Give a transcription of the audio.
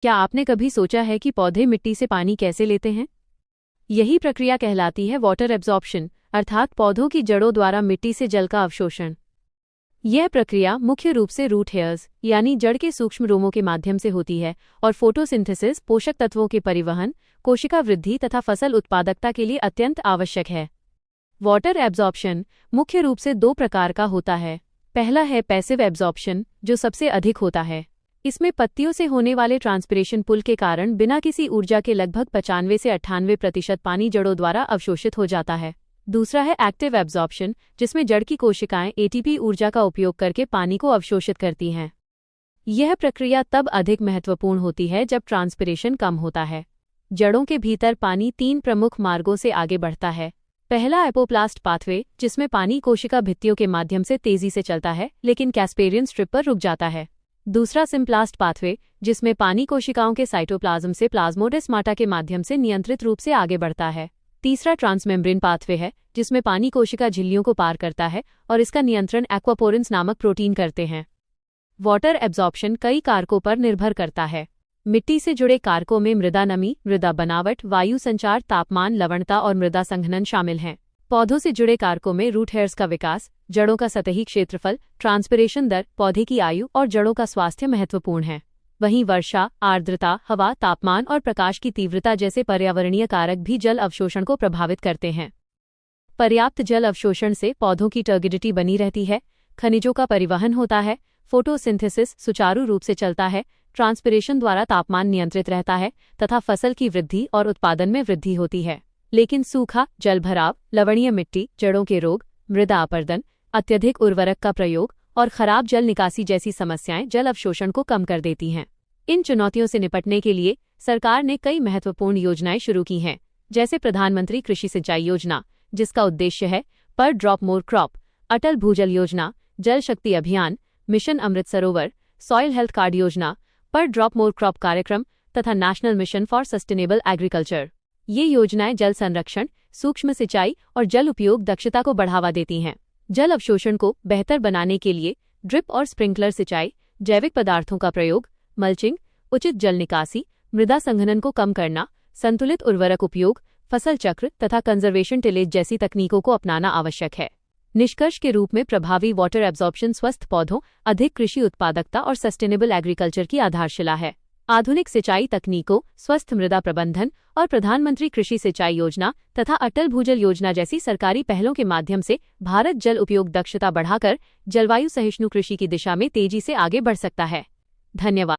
क्या आपने कभी सोचा है कि पौधे मिट्टी से पानी कैसे लेते हैं? यही प्रक्रिया कहलाती है वाटर एब्जॉर्प्शन, अर्थात पौधों की जड़ों द्वारा मिट्टी से जल का अवशोषण। यह प्रक्रिया मुख्य रूप से रूट हेयर्स यानी जड़ के सूक्ष्म रोमों के माध्यम से होती है और फोटोसिंथेसिस, पोषक तत्वों के परिवहन, कोशिका वृद्धि तथा फसल उत्पादकता के लिए अत्यंत आवश्यक है। वाटर एब्जॉर्प्शन मुख्य रूप से दो प्रकार का होता है। पहला है पैसिव एब्जॉर्प्शन, जो सबसे अधिक होता है। इसमें पत्तियों से होने वाले ट्रांसपिरेशन पुल के कारण बिना किसी ऊर्जा के लगभग 95 से 98% पानी जड़ों द्वारा अवशोषित हो जाता है। दूसरा है एक्टिव एब्जॉर्प्शन, जिसमें जड़ की कोशिकाएं एटीपी ऊर्जा का उपयोग करके पानी को अवशोषित करती हैं। यह प्रक्रिया तब अधिक महत्वपूर्ण होती है जब ट्रांसपिरेशन कम होता है। जड़ों के भीतर पानी 3 प्रमुख मार्गों से आगे बढ़ता है। पहला एपोप्लास्ट पाथवे, जिसमें पानी कोशिका भित्तियों के माध्यम से तेजी से चलता है लेकिन कैस्पेरियन स्ट्रिप पर रुक जाता है। दूसरा सिम्प्लास्ट पाथवे, जिसमें पानी कोशिकाओं के साइटोप्लाज्म से प्लाज्मोडेस्माटा के माध्यम से नियंत्रित रूप से आगे बढ़ता है। तीसरा ट्रांसमेम्ब्रेन पाथवे है, जिसमें पानी कोशिका झिल्लियों को पार करता है और इसका नियंत्रण एक्वापोरिन्स नामक प्रोटीन करते हैं। वाटर एब्जॉर्प्शन कई कारकों पर निर्भर करता है। मिट्टी से जुड़े कारकों में मृदा नमी, मृदा बनावट, वायु संचार, तापमान, लवणता और मृदा संघनन शामिल हैं। पौधों से जुड़े कारकों में रूट हेयर्स का विकास, जड़ों का सतही क्षेत्रफल, ट्रांसपिरेशन दर, पौधे की आयु और जड़ों का स्वास्थ्य महत्वपूर्ण है। वहीं वर्षा, आर्द्रता, हवा, तापमान और प्रकाश की तीव्रता जैसे पर्यावरणीय कारक भी जल अवशोषण को प्रभावित करते हैं। पर्याप्त जल अवशोषण से पौधों की टर्गिडिटी बनी रहती है, खनिजों का परिवहन होता है, फोटोसिंथेसिस सुचारू रूप से चलता है, ट्रांसपिरेशन द्वारा तापमान नियंत्रित रहता है तथा फसल की वृद्धि और उत्पादन में वृद्धि होती है। लेकिन सूखा, जलभराव, लवणीय मिट्टी, जड़ों के रोग, मृदा अपरदन, अत्यधिक उर्वरक का प्रयोग और खराब जल निकासी जैसी समस्याएं जल अवशोषण को कम कर देती हैं। इन चुनौतियों से निपटने के लिए सरकार ने कई महत्वपूर्ण योजनाएं शुरू की हैं, जैसे प्रधानमंत्री कृषि सिंचाई योजना, जिसका उद्देश्य है पर ड्रॉप मोर क्रॉप, अटल भूजल योजना, जल शक्ति अभियान, mission Amrit Sarovar, soil health card योजना, पर ड्रॉप मोर क्रॉप कार्यक्रम तथा national mission for sustainable agriculture. ये योजनाएं जल संरक्षण, सूक्ष्म सिंचाई और जल उपयोग दक्षता को बढ़ावा देती हैं। जल अवशोषण को बेहतर बनाने के लिए ड्रिप और स्प्रिंकलर सिंचाई, जैविक पदार्थों का प्रयोग, मल्चिंग, उचित जल निकासी, मृदा संघनन को कम करना, संतुलित उर्वरक उपयोग, फसल चक्र तथा कंजर्वेशन टिलेज जैसी तकनीकों को अपनाना आवश्यक है। निष्कर्ष के रूप में प्रभावी वाटर एब्जॉर्प्शन स्वस्थ पौधों, अधिक कृषि उत्पादकता और सस्टेनेबल एग्रीकल्चर की आधारशिला है। आधुनिक सिंचाई तकनीकों, स्वस्थ मृदा प्रबंधन और प्रधानमंत्री कृषि सिंचाई योजना तथा अटल भूजल योजना जैसी सरकारी पहलों के माध्यम से भारत जल उपयोग दक्षता बढ़ाकर जलवायु सहिष्णु कृषि की दिशा में तेजी से आगे बढ़ सकता है। धन्यवाद।